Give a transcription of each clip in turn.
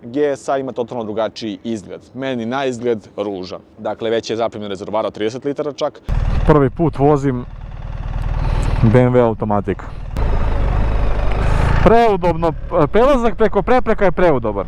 GS-a ima totalno drugačiji izgled. Meni na izgled ružan. Dakle, već je zapremljen rezervoar od 30 litara čak. Prvi put vozim BMW automatik. Preudobno, prelazak preko prepreka je preudoban.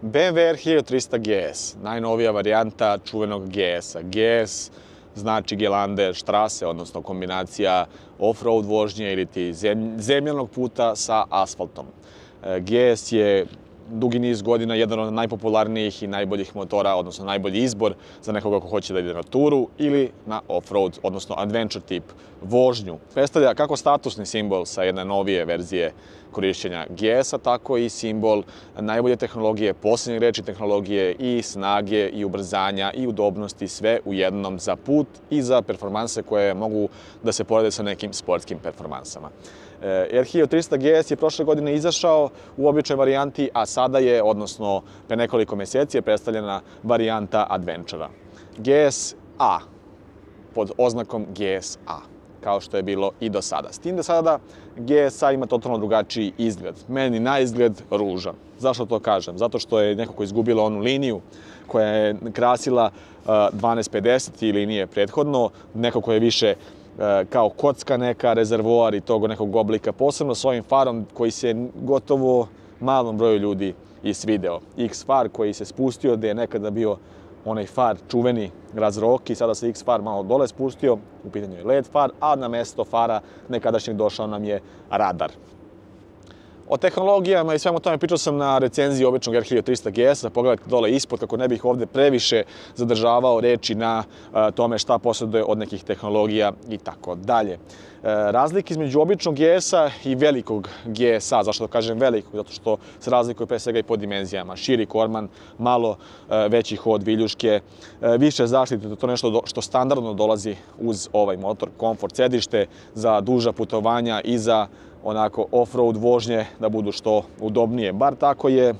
BMW R1300 GS, najnovija varijanta čuvenog GS-a. GS znači Gelander Strasse, odnosno kombinacija off-road vožnje ili ti zemljanog puta sa asfaltom. GS je dugi niz godina jedan od najpopularnijih i najboljih motora, odnosno najbolji izbor za nekoga ko hoće da ide na turu ili na off-road, odnosno adventure tip vožnju. Predstavlja kako statusni simbol sa jedne novije verzije korišćenja GS-a, tako i simbol najbolje tehnologije, posljednjeg reči tehnologije i snage i ubrzanja i udobnosti, sve u jednom za put i za performanse koje mogu da se porede sa nekim sportskim performansama. R1300 GS je prošle godine izašao u običnoj varijanti, a sada je, odnosno pre nekoliko meseci, je predstavljena varijanta Adventura. GS-A pod oznakom GS-A, kao što je bilo i do sada. S tim da sada GS-A ima totalno drugačiji izgled. Meni na izgled ružan. Zašto to kažem? Zato što je nekako izgubila onu liniju koja je krasila 1250 linije prethodno, nekako je više kao kocka neka, rezervoar i tog nekog oblika, posebno s ovim farom koji se gotovo malom broju ljudi i svideo. X-far koji se spustio, gde je nekada bio onaj far čuveni razroki, sada se X-far malo dole spustio, u pitanju je LED far, a na mesto fara nekadašnjeg došao nam je radar. O tehnologijama i svemu tome pričao sam na recenziji običnog R1300 GS-a, pogledajte dole ispod kako ne bih ovde previše zadržavao reči na tome šta posjeduje od nekih tehnologija i tako dalje. Razlike između običnog GS-a i velikog GS-a, zašto da kažem velikog? Zato što se razlikuje pre svega i po dimenzijama. Širi korman, malo veći hod viljuške, više zaštite, to je nešto što standardno dolazi uz ovaj motor, komfort sedište za duža putovanja i za onako off-road vožnje da budu što udobnije. Bar tako je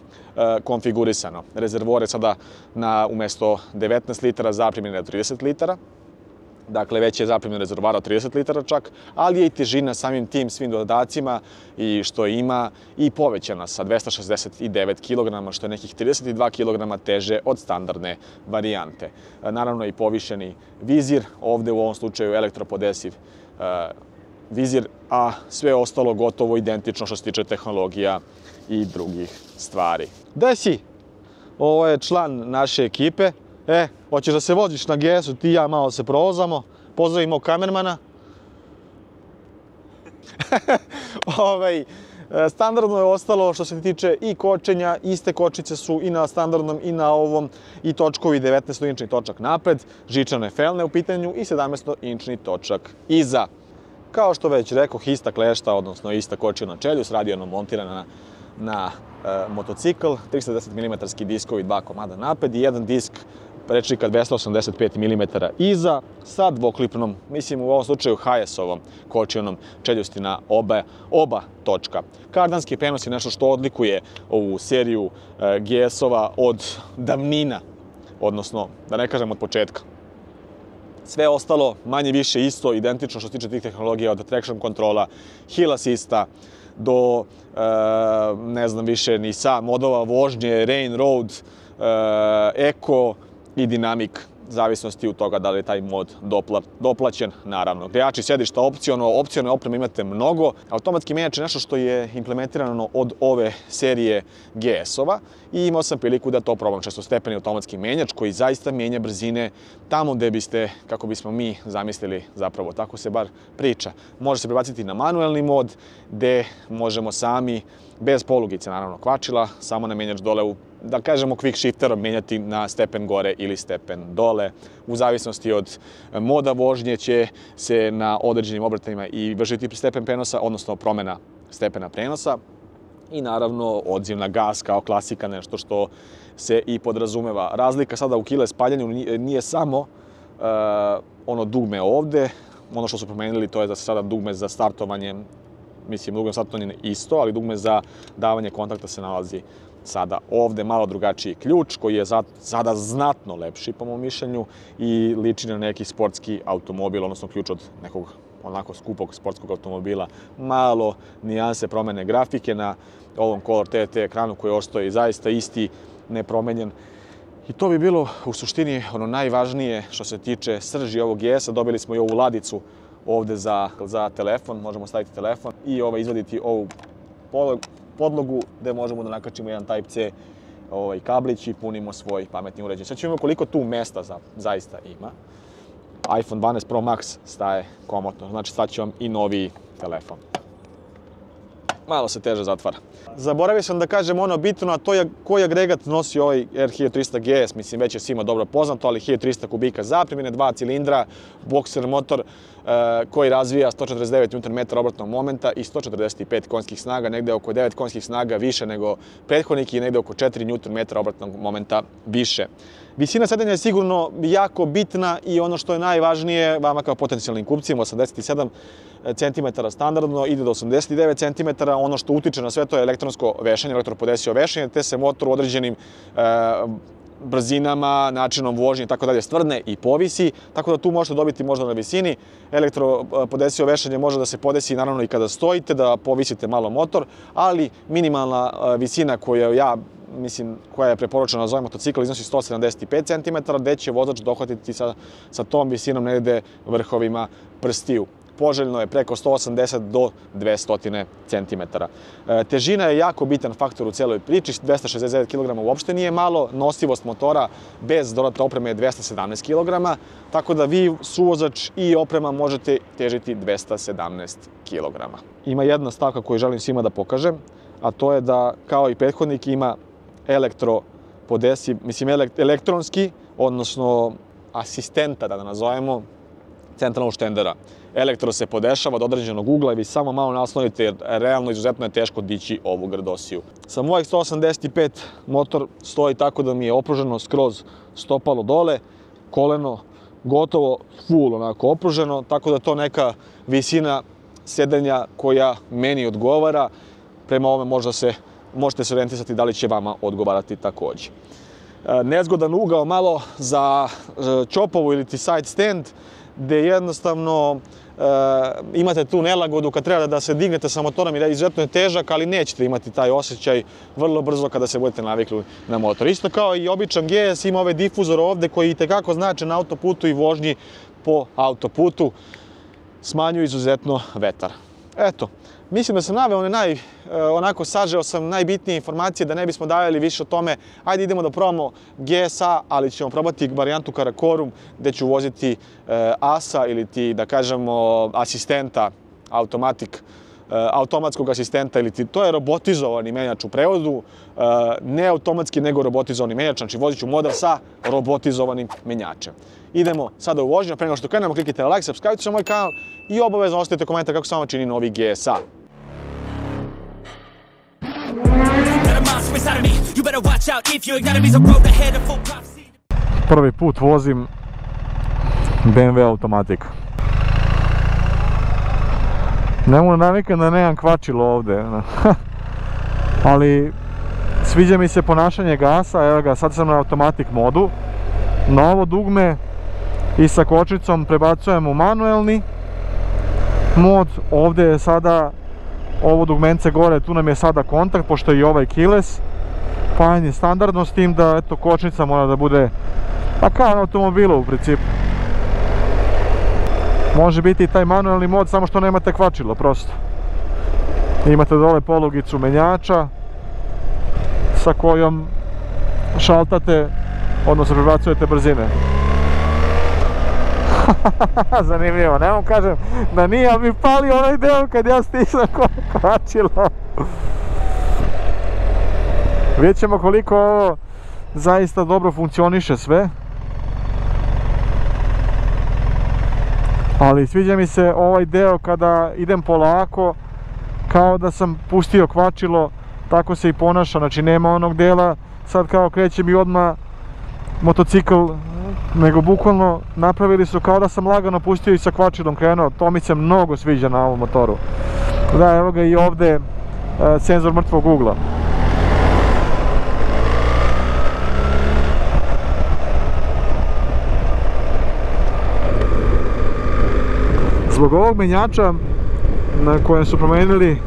konfigurisano. Rezervoar je sada umesto 19 litara zapremljen od 30 litara. Dakle, već je zapremljen rezervoar od 30 litara čak, ali je i težina samim tim svim dodacima i što ima i povećana sa 269 kg, što je nekih 32 kg teže od standardne varijante. Naravno i povišeni vizir, ovde u ovom slučaju elektropodesiv vizir, a sve ostalo gotovo identično što se tiče tehnologija i drugih stvari. Gde si? Ovo je član naše ekipe. Hoćeš da se voziš na GS-u, ti i ja malo se provozamo, pozdravimo kamermana. Standardno je ostalo što se tiče i kočenja, iste kočnice su i na standardnom i na ovom, i točkovi 19-inčni točak napred, žičane felne u pitanju i 17-inčni točak iza. Kao što već rekoh, ista klešta, odnosno ista kočiona čeljust, radijalno montirana na motocikl, 310 mm diskovi, 2 komada napred i jedan disk rečnika 285 mm iza sa dvoklipnom, mislim u ovom slučaju HS-ovom kočionom čeljusti na oba točka. Kardanski prenos je nešto što odlikuje ovu seriju GS-ova od davnina, odnosno da ne kažem od početka. Sve ostalo manje više isto, identično što se tiče tih tehnologija, od traction kontrola, hill assista, do, ne znam više, ni modova vožnje, rain road, eco i dynamic, zavisnosti od toga da li je taj mod doplaćen, naravno. Grejači sedišta opcione opreme imate mnogo. Automatski menjač je nešto što je implementirano od ove serije GS-ova i imao sam priliku da to probam. Šestostepeni automatski menjač koji zaista menja brzine tamo gde biste, kako bismo mi zamislili, zapravo tako se bar priča. Može se prebaciti na manuelni mod gde možemo sami, bez polugice naravno kvačila, samo na menjač dole da kažemo quick shifterom menjati na stepen gore ili stepen dole. U zavisnosti od moda vožnje će se na određenim obratajima i vršiti stepen prenosa, odnosno promena stepena prenosa. I naravno odziv na gas kao klasika, nešto što se i podrazumeva. Razlika sada u kile spaljanju nije samo ono dugme ovde. Ono što su promenili to je da se sada dugme za startovanje, mislim dugme za startovanje isto, ali dugme za davanje kontakta se nalazi sada ovde malo drugačiji ključ koji je sada znatno lepši po mom mišljenju i liči na neki sportski automobil, odnosno ključ od nekog onako skupog sportskog automobila. Malo nijanse promene grafike na ovom Color TT ekranu koji ostaje zaista isti, nepromenjen. I to bi bilo u suštini ono najvažnije što se tiče srži ovog GS-a. Dobili smo i ovu ladicu ovde za telefon, možemo staviti telefon i izvaditi ovu podlogu gde možemo da nakačimo jedan Type-C kablić i punimo svoj pametni uređaj. Sad ćemo imati koliko tu mesta zaista ima. iPhone 12 Pro Max staje komotno, znači sad će vam i noviji telefon. Malo se teže zatvara. Zaboravio sam da kažem ono bitno, a to je koji agregat nosi ovaj R1300 GS. Mislim, već je svima dobro poznato, ali 1300 kubika zapremine, 2 cilindra, bokser motor koji razvija 149 Nm obratnog momenta i 145 konjskih snaga, negde oko 9 konjskih snaga više nego prethodnik i negde oko 4 Nm obratnog momenta više. Visina sedenja je sigurno jako bitna i ono što je najvažnije vama kao potencijalnim kupcima, 87 cm standardno, ide do 89 cm, ono što utiče na sve to je elektronsko vešanje, elektropodesio vešanje, te se motor u određenim brzinama, načinom vožnje i tako dalje stvrdne i povisi, tako da tu možete dobiti možda na visini. Elektropodesio vešanje može da se podesi naravno i kada stojite, da povisite malo motor, ali minimalna visina koja je preporučena za ovaj motocikl iznosi 175 cm, gde će vozač dohvatiti sa tom visinom negde vrhovima prstiju. Poželjno je preko 180 do 200 cm. Težina je jako bitan faktor u celoj priči, 269 kg uopšte nije malo, nosivost motora bez dodatne opreme je 217 kg, tako da vi, suvozač i oprema, možete težiti 217 kg. Ima jedna stavka koju želim svima da pokažem, a to je da, kao i prethodnik, ima elektronski, odnosno asistenta, da nazovemo, centralnog štendera. Elektro se podešava do određenog ugla i vi samo malo naslonite jer realno izuzetno je teško dići ovu grdosiju. Sa mojih 185 motor stoji tako da mi je opruženo skroz stopalo dole, koleno gotovo full onako opruženo, tako da to neka visina sedenja koja meni odgovara. Prema ovome možete se orijentisati da li će vama odgovarati takođe. Nezgodan ugao malo za čopovu ili side stand, gde jednostavno imate tu nelagodu kad treba da se dignete sa motorom i da je izuzetno težak, ali nećete imati taj osjećaj vrlo brzo kada se budete navikli na motor. Isto kao i običan GS ima ovaj difuzor ovde koji itekako znače na autoputu i vožnji po autoputu, smanjuju izuzetno vetar. Eto, mislim da sam naveo onako sažeo sam najbitnije informacije da ne bismo davali više o tome. Ajde idemo da probamo GS-a, ali ćemo probati varijantu Karakorum gde ću voziti AS-a ili da kažemo asistenta, automatskog asistenta, ili to je robotizovani menjač u prevodu, ne automatski nego robotizovani menjač, znači vozit ću model sa robotizovanim menjačem. Idemo sada u vožnju, pre nego što krenemo klikite na like, subscribe na moj kanal i obavezno ostavite komentar kako se vama čini novi GS-a. Prvi put vozim BMW automatik. Ne mogu navikam da nemam kvačilo ovde, ali sviđa mi se ponašanje gasa. Evo ga, sad sam na automatik modu. Na ovo dugme i sa kočnicom prebacujem u manuelni mod. Ovde je sada ovo dugmence gore, tu nam je sada kontakt, pošto je i ovaj keyless. Spajanje standardno, s tim da eto, kočnica mora da bude kao na automobilu u principu. Može biti i taj manuelni mod, samo što nemate kvačilo prosto. Imate dole polugicu menjača sa kojom šaltate, odnosno prebacujete brzine. Zanimljivo, ne vam kažem da nije, ali mi pali onaj deo kad ja stisnem kvačilo. Vidjet ćemo koliko ovo zaista dobro funkcioniše sve. Ali sviđa mi se ovaj deo kada idem polako, kao da sam pustio kvačilo, tako se i ponaša, znači nema onog dela sad kao kreće mi odmah motocikl, nego bukvalno napravili su kao da sam lagano pustio i sa kvačilom krenuo. To mi se mnogo sviđa na ovom motoru. Da, evo ga i ovde senzor mrtvog ugla. Zbog ovog menjača na kojem su promijenili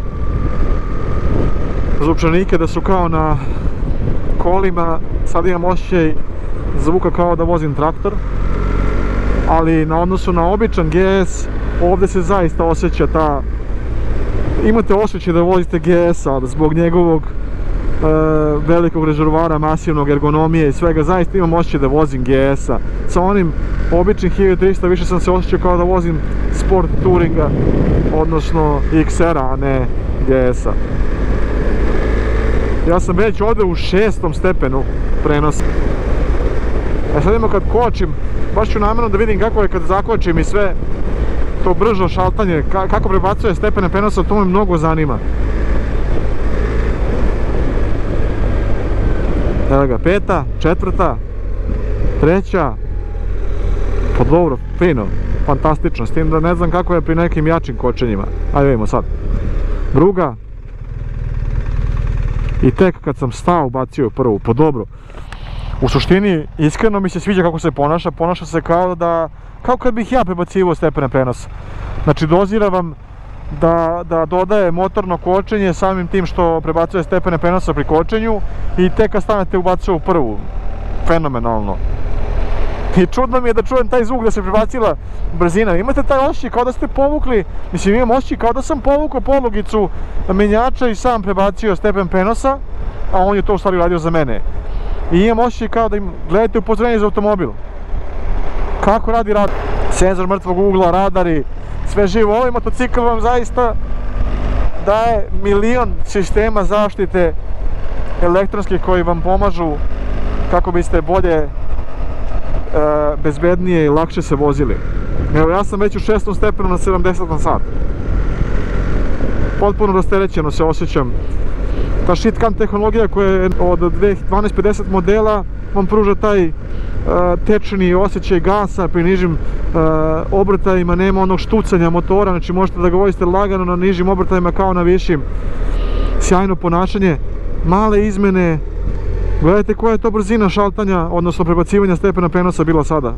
zupčanike da su kao na kolima, sad imam osjećaj zvuka kao da vozim traktor, ali na odnosu na običan GS ovdje se zaista osjeća ta, imate osjećaj da vozite GS-a zbog njegovog velikog rezervoara, masivnog, ergonomije i svega. Zaista imam osjećaj da vozim GS-a. Sa onim običnim 1300 više sam se osjećao kao da vozim Sport Touringa, odnosno XR-a, a ne GS-a. Ja sam već ovdje u 6. stepenu prenosa. Sad vidimo kad kočim, baš ću namjerno da vidim kako je kad zakočim i sve to brzo šaltanje, kako prebacuje stepene prenosa, to me mnogo zanima. Evo ga, 5., 4., 3. Pa dobro, fino, fantastično, s tim da ne znam kako je pri nekim jačim kočenjima. Ajde vidimo sad. 2. I tek kad sam stao bacio prvu, pa dobro. U suštini, iskreno mi se sviđa kako se ponaša se kao kad bih ja prebacivao stepene prenosa. Znači dozira vam da dodaje motorno kočenje samim tim što prebacuje stepene prenosa pri kočenju i tek kad stanete ubacuje u prvu. Fenomenalno. I čudno mi je da čujem taj zvuk da se prebacila brzina. Imate taj osjećaj kao da ste povukli, mislim imam osjećaj kao da sam povukao polugicu menjača i sam prebacio stepen prenosa, a on je to u stvari radio za mene. I imam osjećaj kao da im gledate upozorenje za automobil. Kako radi radar? Senzor mrtvog ugla, radari, sve živo. Ovaj motocikl vam zaista daje milion sistema zaštite elektronskih koji vam pomažu kako biste bolje, bezbednije i lakše se vozili. Evo, ja sam već u 6. stepenu na 70 na sat. Potpuno rasterećeno se osjećam. Ta shitcam tehnologija koja je od 1250 modela vam pruža taj tečni osjećaj gasa pri nižim obrtajima, nema onog štucanja motora, znači možete da ga vozite lagano na nižim obrtajima kao na višim. Sjajno ponašanje, male izmene. Gledajte koja je to brzina šaltanja, odnosno prebacivanja stepena prenosa bila sada.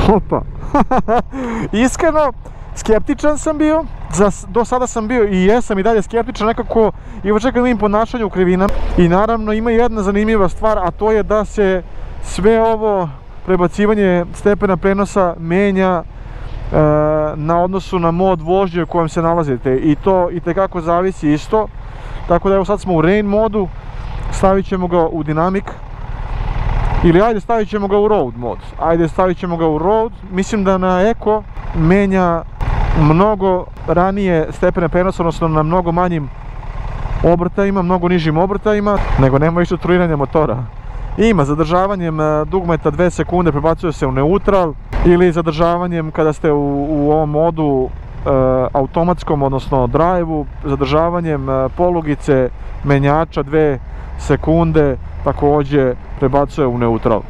Opa! Iskreno, skeptičan sam bio, do sada sam bio i jesam i dalje skeptičan nekako i očekujem ponašanje u krivinama. I naravno ima jedna zanimljiva stvar, a to je da se sve ovo prebacivanje stepena prenosa menja na odnosu na mod vožnje u kojem se nalazite i to itekako zavisi isto. Tako da evo sad smo u rain modu, stavit ćemo ga u dynamic ili ajde stavit ćemo ga u road mod. Ajde stavit ćemo ga u road, mislim da na eco menja mnogo ranije stepene prenosa, odnosno na mnogo manjim obrtajima, mnogo nižim obrtajima, nego nema više truiranja motora. Ima zadržavanjem dugmeta 2 sekunde prebacuje se u neutral ili zadržavanjem kada ste u ovom modu automatskom, odnosno drive-u, zadržavanjem polugice menjača 2 sekunde također prebacuje u neutral.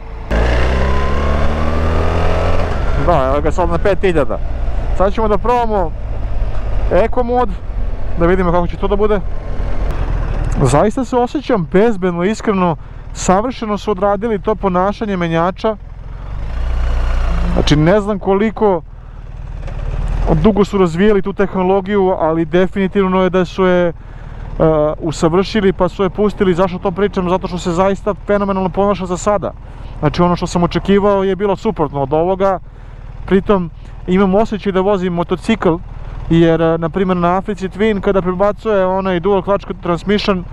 Da, evo ga sad na 5000. Sad ćemo da probamo Eco mod, da vidimo kako će to da bude. Zaista se osjećam bezbedno, iskreno, savršeno su odradili to ponašanje menjača. Znači ne znam koliko dugo su razvijali tu tehnologiju, ali definitivno je da su je usavršili pa su je pustili. Zašto to pričam? Zato što se zaista fenomenalno ponaša za sada. Znači ono što sam očekivao je bilo suprotno od ovoga. Pritom imam osjećaj da vozim motocikl, jer na primjer na Africi Twin kada prebacuje onaj dual clutch transmission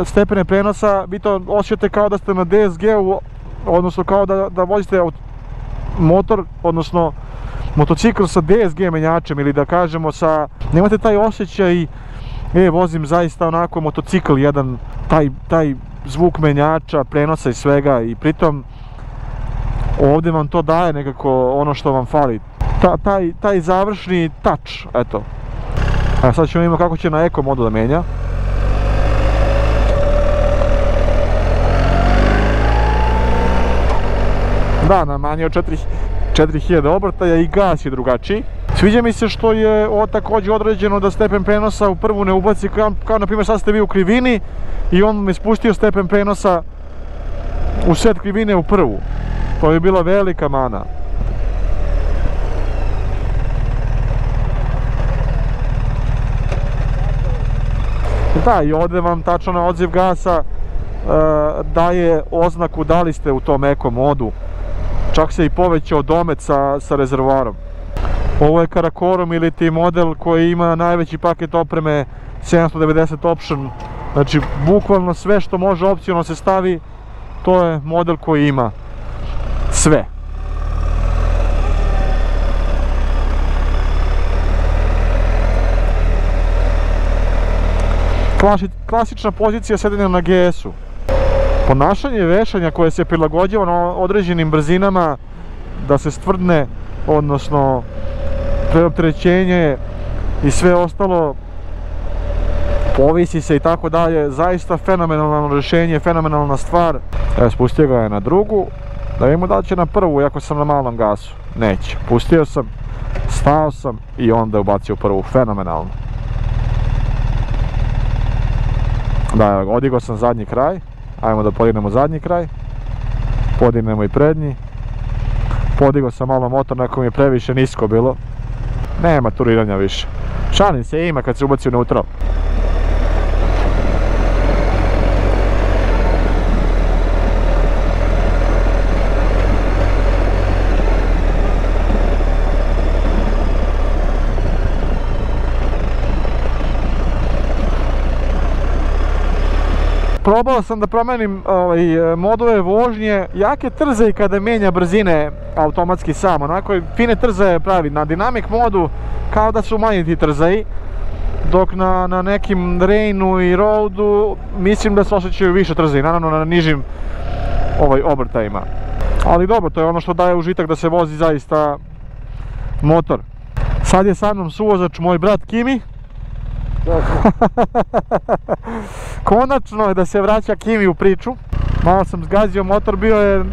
stepene prenosa, vi to osjećate kao da ste na DSG-u, odnosno kao da vozite motor, odnosno motocikl sa DSG menjačem, ili da kažemo sa, nemate taj osjećaj vozim zaista onako motocikl jedan, taj zvuk menjača, prenosa i svega, i pritom ovdje vam to daje nekako ono što vam fali, taj završni touch, eto. A sad ćemo imati kako će na Eco modu da menja. Da, na manje od 4000 obrtaja i gas je drugačiji. Sviđa mi se što je također određeno da stepen prenosa u prvu ne ubaci, kao na primjer sad ste vi u krivini i on mi spustio stepen prenosa u sred krivine u prvu. To je bila velika mana. Da, i ovdje vam tačno na odziv gasa daje oznaku da li ste u tom eko modu. Čak se i povećao domet sa rezervoarom. Ovo je Karakorum ili ti model koji ima najveći paket opreme 790 option. Znači, bukvalno sve što može opcionalno se stavi, to je model koji ima sve. Klasična pozicija sedenja na GS-u. Ponašanje vešanja koje se prilagođava na određenim brzinama da se stvrdne, odnosno preopterećenje i sve ostalo, povisi se i tako dalje, zaista fenomenalno rješenje, fenomenalna stvar. Evo, spustio ga je na drugu, da vidimo da li će na prvu, iako sam na malom gasu. Neće, pustio sam, stao sam i onda ubacio prvu, fenomenalno. Da, odigao sam zadnji kraj, ajmo da podignemo zadnji kraj, podignemo i prednji, podigao sam malo motor, neko mi je previše nisko bilo, nema turiranja više, šalim se, ima kad se ubaci u neutral. Probao sam da promenim modove vožnje, jake trze i kada menja brzine automatski sam, onako fine trze pravi. Na Dynamic modu kao da su manji ti trzaji, dok na nekim Rainu i Roadu mislim da se osjećaju više trzaji, naravno na nižim obrtajima. Ali dobro, to je ono što daje užitak da se vozi zaista motor. Sad je sa mnom suvozač moj brat Kimi. Konačno je da se vraća Kimi u priču. Malo sam zgazio motor, bio je...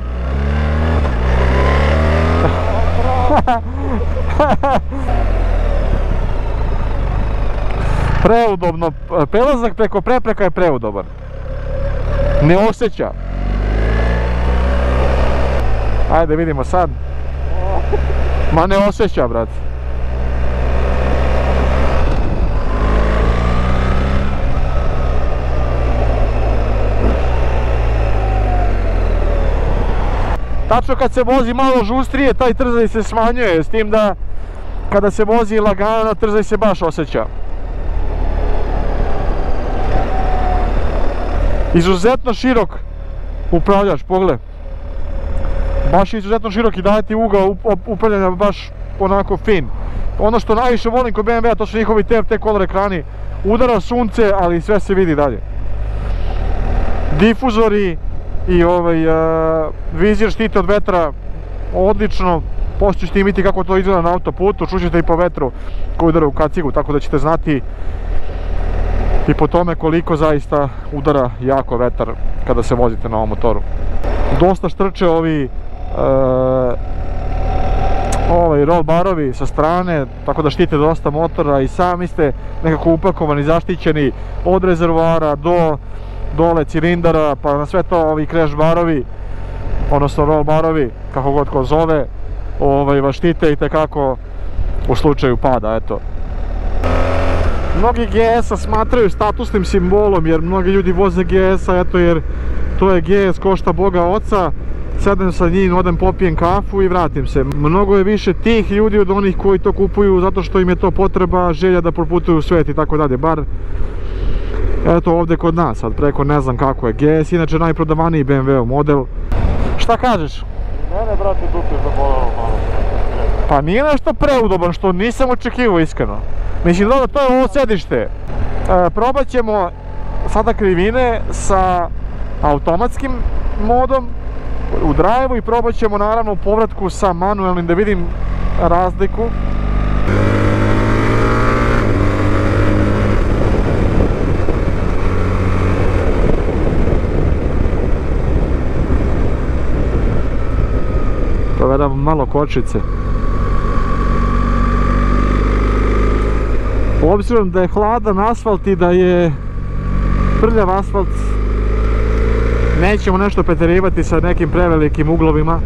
Preudobno, prelazak preko prepreka je preudoban. Ne osjeća. Ajde vidimo sad. Ma ne osjeća, brat. Tačno kad se vozi malo žustrije, taj trzaj se smanjuje, s tim da kada se vozi lagano, trzaj se baš osjeća. Izuzetno širok upravljač, pogled. Baš je izuzetno širok i daje ti ugao upravljanja baš onako fin. Ono što najviše volim kod BMW-a, to su njihovi TFT color ekrani. Udara sunce, ali sve se vidi dalje. Difuzori i vizir štite od vetra, odlično. Poslije ćete imati kako to izgleda na autoputu, čućete i po vetru koji udara u kacigu, tako da ćete znati i po tome koliko zaista udara jako vetar kada se vozite na ovom motoru. Dosta štrče ovi roll barovi sa strane, tako da štite dosta motora i sami ste nekako upakovani, zaštićeni od rezervoara do dole cilindara, pa na sve to ovi crash barovi, odnosno roll barovi, kako god ko zove, vas štite i tekako u slučaju pada, eto. Mnogi GS-a smatraju statusnim simbolom, jer mnogi ljudi voze GS-a, eto, jer to je GS, košta Boga oca, sedem sa njim, odem popijem kafu i vratim se. Mnogo je više tih ljudi od onih koji to kupuju zato što im je to potreba, želja da proputuju svet i tako dalje, bar eto ovdje kod nas, sad preko ne znam kako je. GS inače najprodavaniji BMW model. Šta kažeš? Mene, brate, dupe zabolelo malo. Pa nije nešto preudoban, što nisam očekivao iskreno. Mislim, dobro, to je ovo sedište. Probat ćemo sada krivine sa automatskim modom u drive-u i probat ćemo naravno u povratku sa manuelnim da vidim razliku. Provjeram malo kočice. Obzirom da je hladan asfalt i da je prljav asfalt, nećemo nešto preterivati sa nekim prevelikim uglovima.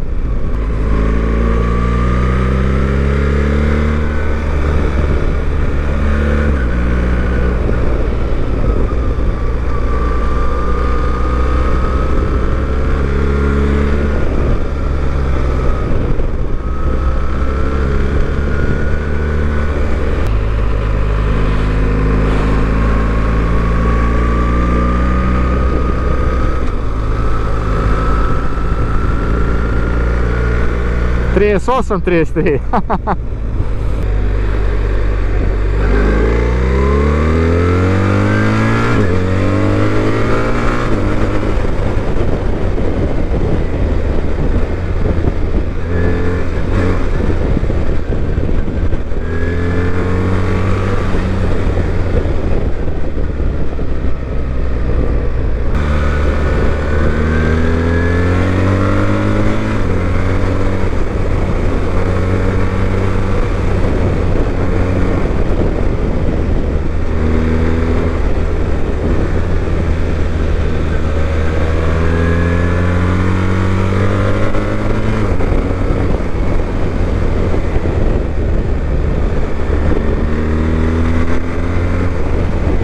Osam 33.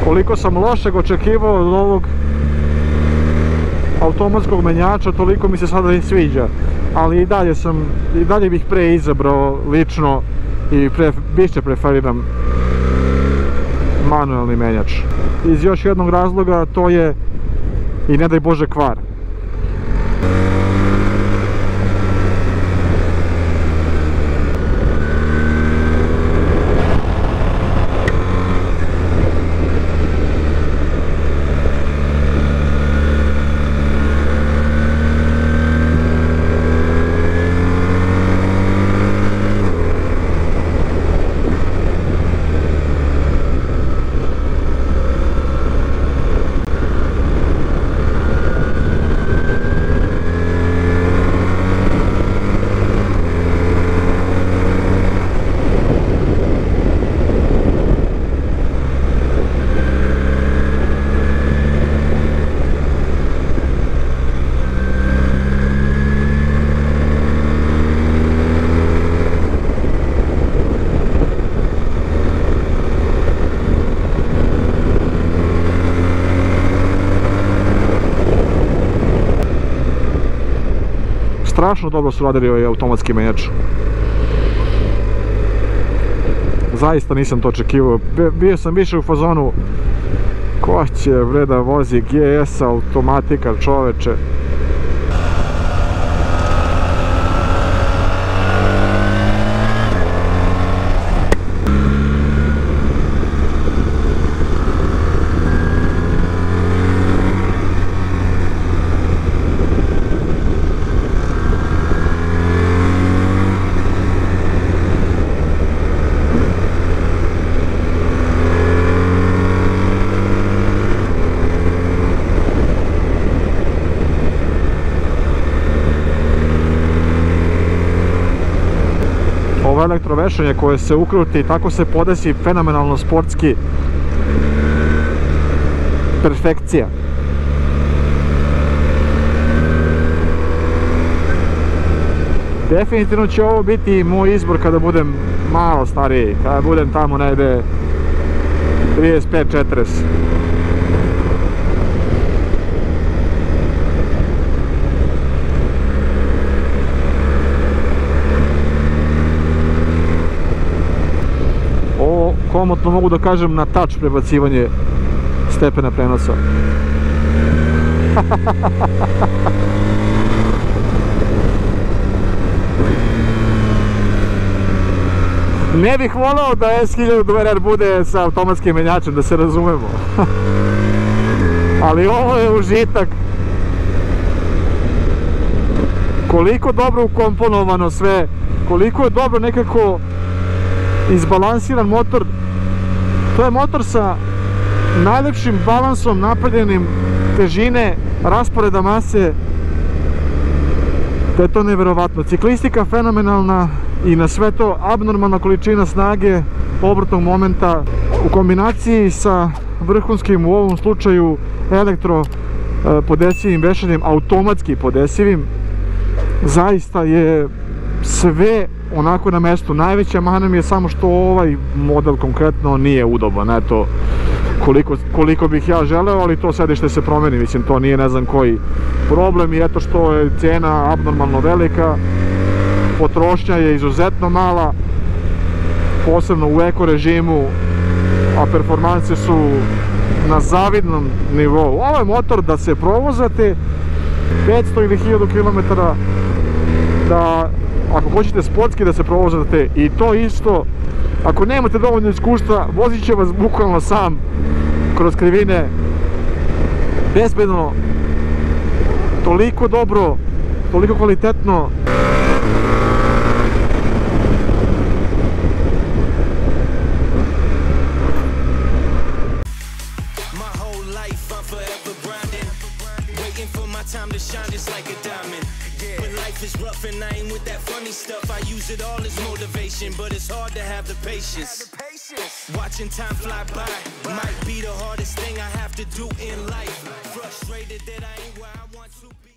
Koliko sam lošeg očekivao od ovog automatskog menjača, toliko mi se sada i sviđa. Ali i dalje bih pre izabrao lično i više preferiram manuelni menjač. Iz još jednog razloga, to je i ne daj Bože kvar. Strašno dobro su radili ovaj automatski menjač. Zaista nisam to očekivao. Bio sam više u fazonu, ko će bre da vozi GS automatika, čoveče. Ovo elektrovešanje koje se ukruti, tako se podesi fenomenalno sportski. Perfekcija. Definitivno će ovo biti moj izbor kada budem malo stariji, kada budem tamo negde 35-40. Komotno mogu da kažem na touch prebacivanje stepena prenosa. Ne bih volao da S1000 bude sa automatskim menjačem, da se razumemo. Ali ovo je užitak. Koliko dobro ukomponovano sve, koliko je dobro nekako izbalansiran motor. To je motor sa najlepšim balansom napravljenim težine, rasporeda mase. Da je to neverovatno. Ciklistika fenomenalna i na sve to abnormalna količina snage, obrtnog momenta. u kombinaciji sa vrhunskim, u ovom slučaju elektro podesivim vešanjem, automatski podesivim, zaista je sve onako na mestu. Najveća mana mi je samo što ovaj model konkretno nije udoban, eto, koliko bih ja želeo, ali to sedište se promeni, mislim, to nije ne znam koji problem, i eto što je cena abnormalno velika, potrošnja je izuzetno mala, posebno u eko režimu, a performanse su na zavidnom nivou. Ovo je motor da se provozate 500 ili 1000 km, da ako hoćete sportski da se provozate, i to isto, ako nemate dovoljno iskustva, vozit će vas bukvalno sam kroz krivine, bezbedno, toliko dobro, toliko kvalitetno. Time to shine just like a diamond. When life is rough and I ain't with that funny stuff, I use it all as motivation, but it's hard to have the patience. Watching time fly by might be the hardest thing I have to do in life. Frustrated that I